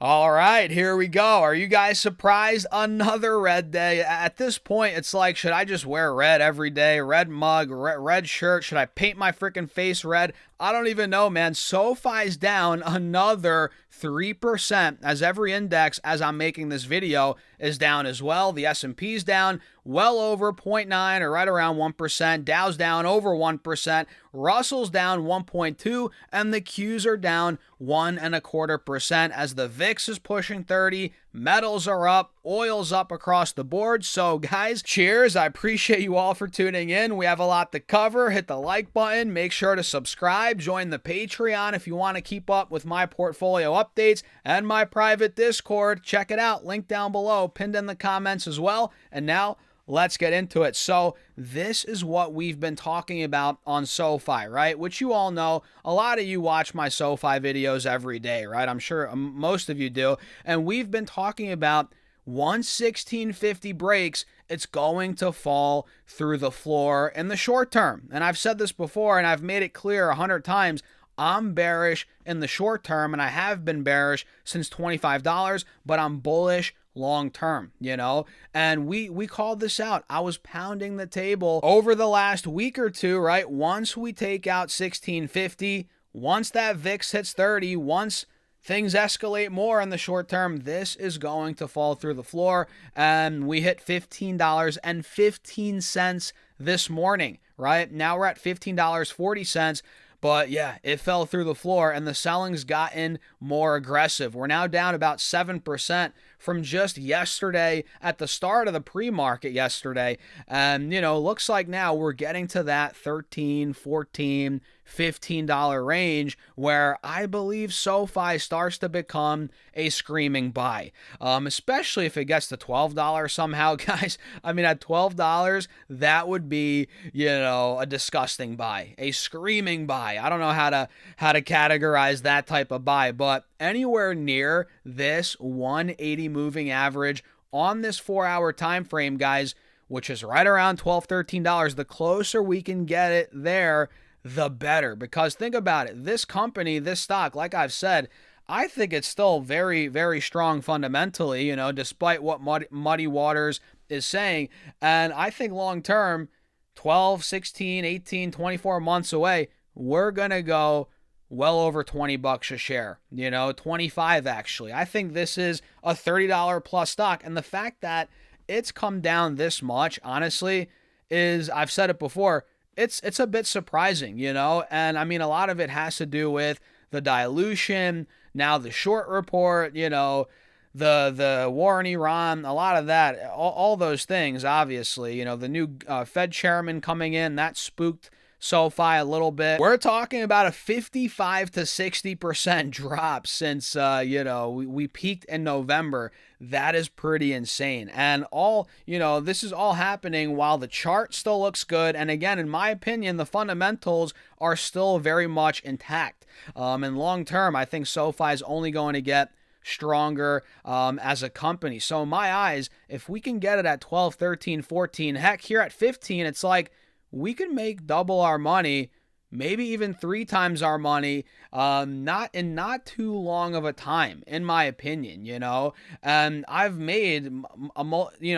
All right, here we go. Are you guys surprised? Another red day. At this point, it's like, should I just wear red every day? Red mug, red shirt? Should I paint my freaking face red? I don't even know, man. SoFi's down another 3% as every index, as I'm making this video, is down as well. The S&P's down well over 0.9 or right around 1%. Dow's down over 1%. Russell's down 1.2, and the Qs are down 1.25% as the VIX is pushing 30. Metals are up, oil's up across the board. So guys, cheers. I appreciate you all for tuning in. We have a lot to cover. Hit the like button. Make sure to subscribe. Join the Patreon if you want to keep up with my portfolio updates and my private Discord. Check it out. Link down below, pinned in the comments as well. And now let's get into it. So this is what we've been talking about on SoFi, right? Which you all know. A lot of you watch my SoFi videos every day, right? I'm sure most of you do. And we've been talking about once 1650 breaks, it's going to fall through the floor in the short term. And I've said this before, and I've made it clear 100 times. I'm bearish in the short term, and I have been bearish since $25, but I'm bullish long term, and we called this out. I was pounding the table over the last week or two, right? Once we take out 1650, once that VIX hits 30, once things escalate more in the short term, this is going to fall through the floor. And we hit $15.15 this morning, right? Now we're at $15.40. But yeah, it fell through the floor and the selling's gotten more aggressive. We're now down about 7% from just yesterday at the start of the pre-market yesterday. And, looks like now we're getting to that $13, $14, $15 range where I believe SoFi starts to become a screaming buy, especially if it gets to $12 somehow, guys. I mean, at $12, that would be, a disgusting buy, a screaming buy. I don't know how to categorize that type of buy, but anywhere near this 180 moving average on this 4-hour time frame, guys, which is right around $12, $13, the closer we can get it there, the better. Because think about it, this company, this stock, like I've said, I think it's still very, very strong fundamentally, despite what Muddy Waters is saying. And I think long term, 12, 16, 18, 24 months away, we're going to go well over $20 a share, 25 actually. I think this is a $30 plus stock. And the fact that it's come down this much, honestly, is, I've said it before, it's a bit surprising, and I mean, a lot of it has to do with the dilution, now the short report, the war in Iran, a lot of that, all those things, obviously, the new Fed chairman coming in, that spooked SoFi a little bit. We're talking about a 55 to 60% drop since, we peaked in November. That is pretty insane. And this is all happening while the chart still looks good. And again, in my opinion, the fundamentals are still very much intact. And long term, I think SoFi is only going to get stronger as a company. So in my eyes, if we can get it at 12, 13, 14, heck, here at 15, it's like, we can make double our money, maybe even 3 times our money, not too long of a time, in my opinion, And I've made,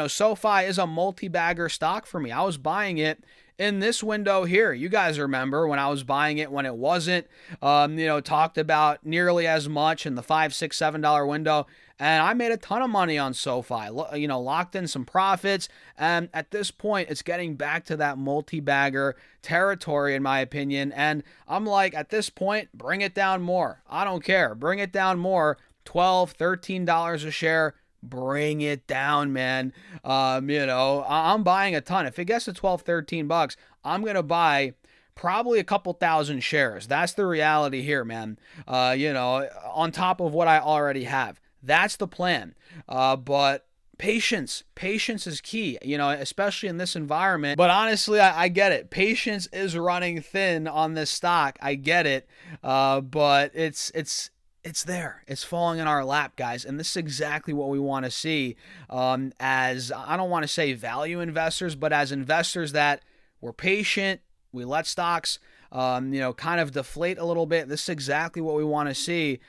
SoFi is a multi-bagger stock for me. I was buying it in this window here. You guys remember when I was buying it when it wasn't, talked about nearly as much in the $5, $6, $7 window. And I made a ton of money on SoFi, locked in some profits. And at this point, it's getting back to that multi-bagger territory, in my opinion. And I'm like, at this point, bring it down more. I don't care. Bring it down more. $12, $13 a share. Bring it down, man. I'm buying a ton. If it gets to 12, 13 bucks, I'm going to buy probably a couple thousand shares. That's the reality here, man. On top of what I already have. That's the plan. But patience is key, especially in this environment. But honestly, I get it. Patience is running thin on this stock. I get it. But it's there. It's falling in our lap, guys. And this is exactly what we want to see as, I don't want to say value investors, but as investors that we're patient, we let stocks kind of deflate a little bit, this is exactly what we want to see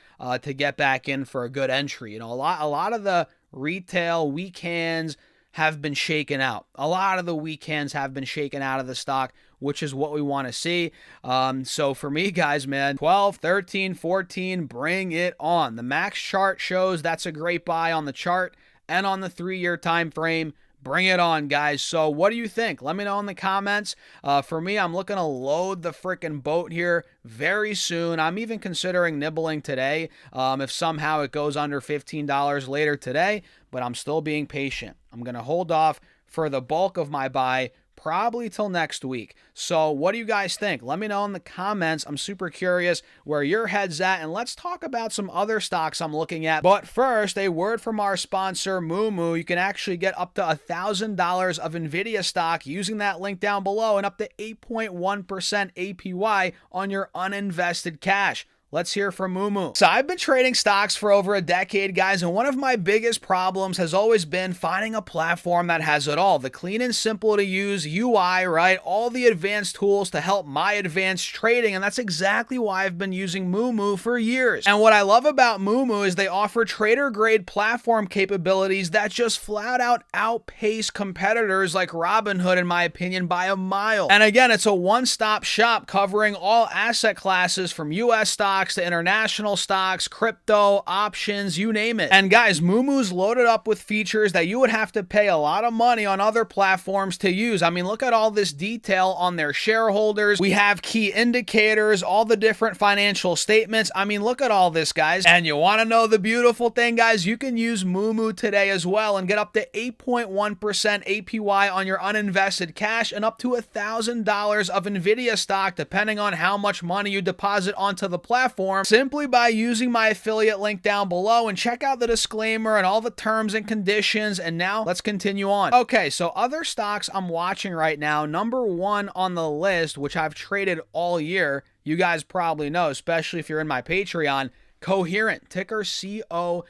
to get back in for a good entry. A lot of the retail weak hands have been shaken out. A lot of the weak hands have been shaken out of the stock, which is what we want to see. So for me, guys, man, 12, 13, 14, bring it on. The max chart shows that's a great buy on the chart and on the 3-year time frame. Bring it on, guys. So what do you think? Let me know in the comments. For me, I'm looking to load the freaking boat here very soon. I'm even considering nibbling today if somehow it goes under $15 later today, but I'm still being patient. I'm going to hold off for the bulk of my buy probably till next week. So what do you guys think? Let me know in the comments. I'm super curious where your head's at, and let's talk about some other stocks I'm looking at. But first, a word from our sponsor, Moomoo. You can actually get up to $1,000 of NVIDIA stock using that link down below and up to 8.1% APY on your uninvested cash. Let's hear from Moomoo. So I've been trading stocks for over a decade, guys, and one of my biggest problems has always been finding a platform that has it all. The clean and simple to use UI, right? All the advanced tools to help my advanced trading, and that's exactly why I've been using Moomoo for years. And what I love about Moomoo is they offer trader-grade platform capabilities that just flat out outpace competitors like Robinhood, in my opinion, by a mile. And again, it's a one-stop shop covering all asset classes from US stocks to international stocks, crypto, options, you name it. And guys, Moomoo's loaded up with features that you would have to pay a lot of money on other platforms to use. I mean, look at all this detail on their shareholders. We have key indicators, all the different financial statements. I mean, look at all this, guys. And you want to know the beautiful thing, guys? You can use Moomoo today as well and get up to 8.1% APY on your uninvested cash and up to $1,000 of NVIDIA stock, depending on how much money you deposit onto the platform, simply by using my affiliate link down below. And check out the disclaimer and all the terms and conditions. And now let's continue on. Okay, so other stocks I'm watching right now. Number one on the list, which I've traded all year, you guys probably know, especially if you're in my Patreon, Coherent, ticker COHR.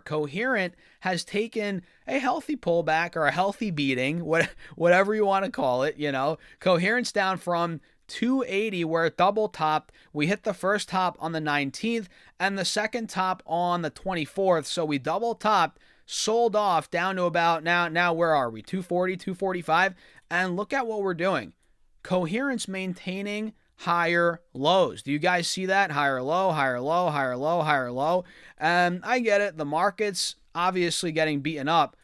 Coherent has taken a healthy pullback or a healthy beating, whatever you want to call it. Coherent's down from 280 where it double topped. We hit the first top on the 19th and the second top on the 24th. So we double topped, sold off down to about now where are we? 240, 245. And look at what we're doing. Coherent's maintaining higher lows. Do you guys see that? Higher low, higher low, higher low, higher low. And I get it. The market's obviously getting beaten up,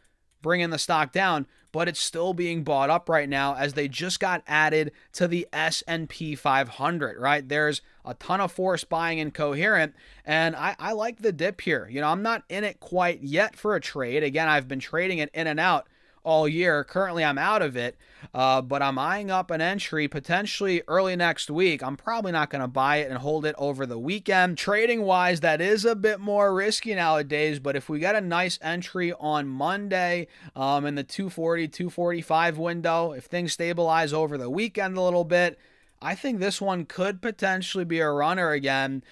bringing the stock down, but it's still being bought up right now as they just got added to the S&P 500, right? There's a ton of force buying in Coherent, and I like the dip here. I'm not in it quite yet for a trade. Again, I've been trading it in and out all year. Currently, I'm out of it, but I'm eyeing up an entry potentially early next week. I'm probably not going to buy it and hold it over the weekend. Trading-wise, that is a bit more risky nowadays, but if we get a nice entry on Monday in the 240, 245 window, if things stabilize over the weekend a little bit, I think this one could potentially be a runner again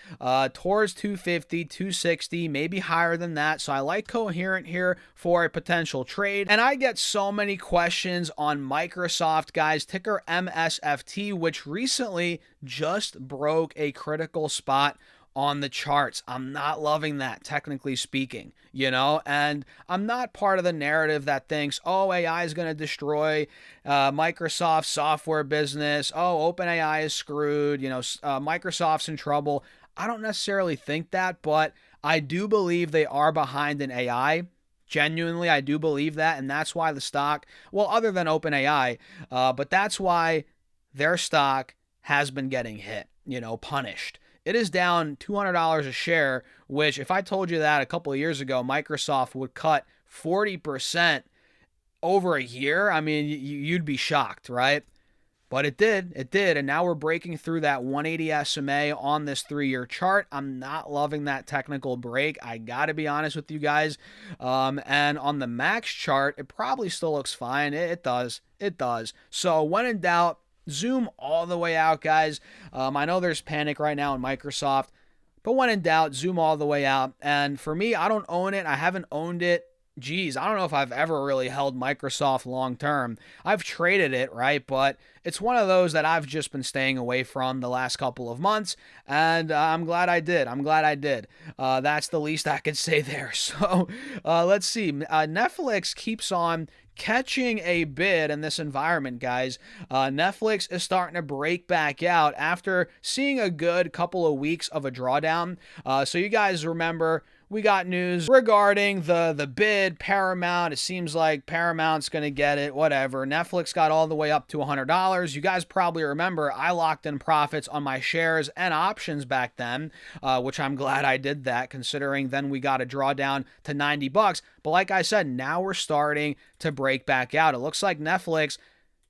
towards 250, 260, maybe higher than that. So I like Coherent here for a potential trade. And I get so many questions on Microsoft, guys, ticker MSFT, which recently just broke a critical spot on the charts. I'm not loving that, technically speaking, and I'm not part of the narrative that thinks, oh, AI is going to destroy Microsoft's software business. Oh, OpenAI is screwed. Microsoft's in trouble. I don't necessarily think that, but I do believe they are behind in AI. Genuinely, I do believe that, and that's why the stock, well, other than OpenAI, but that's why their stock has been getting hit, punished. It is down $200 a share, which if I told you that a couple of years ago, Microsoft would cut 40% over a year, I mean, you'd be shocked, right? But it did, and now we're breaking through that 180 SMA on this 3-year chart. I'm not loving that technical break. I got to be honest with you guys. And on the max chart, it probably still looks fine. It does. So when in doubt, zoom all the way out, guys. I know there's panic right now in Microsoft, but when in doubt, zoom all the way out. And for me, I don't own it. I haven't owned it geez, I don't know if I've ever really held Microsoft long term. I've traded it, right? But it's one of those that I've just been staying away from the last couple of months, and I'm glad I did. I'm glad I did. That's the least I could say there. So let's see. Netflix keeps on catching a bid in this environment, guys. Netflix is starting to break back out after seeing a good couple of weeks of a drawdown. So you guys remember we got news regarding the bid, Paramount. It seems like Paramount's going to get it, whatever. Netflix got all the way up to $100. You guys probably remember I locked in profits on my shares and options back then, which I'm glad I did that, considering then we got a drawdown to $90. But like I said, now we're starting to break back out. It looks like Netflix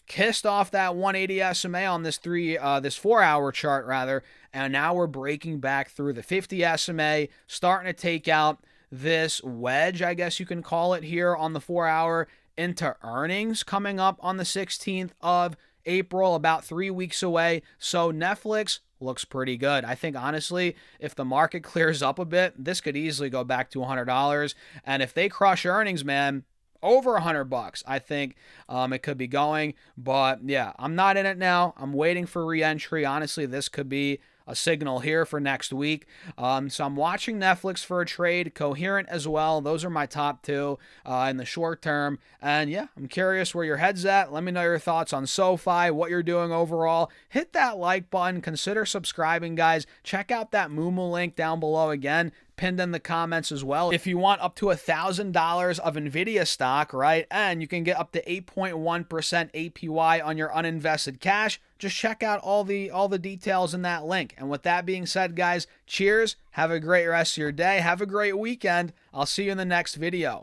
kissed off that 180 SMA on this 4-hour chart rather, and now we're breaking back through the 50 SMA, starting to take out this wedge, I guess you can call it, here on the 4-hour into earnings coming up on the 16th of April, about 3 weeks away. So Netflix looks pretty good. I think honestly, if the market clears up a bit, this could easily go back to $100. And if they crush earnings, man, over $100, I think it could be going. But yeah, I'm not in it now. I'm waiting for re-entry. Honestly, this could be a signal here for next week. So I'm watching Netflix for a trade, Coherent as well. Those are my top two in the short term. And yeah, I'm curious where your head's at. Let me know your thoughts on SoFi, what you're doing overall. Hit that like button. Consider subscribing, guys. Check out that Moomoo link down below again, pinned in the comments as well. If you want up to $1,000 of NVIDIA stock, right, and you can get up to 8.1% APY on your uninvested cash, just check out all the details in that link. And with that being said, guys, cheers. Have a great rest of your day. Have a great weekend. I'll see you in the next video.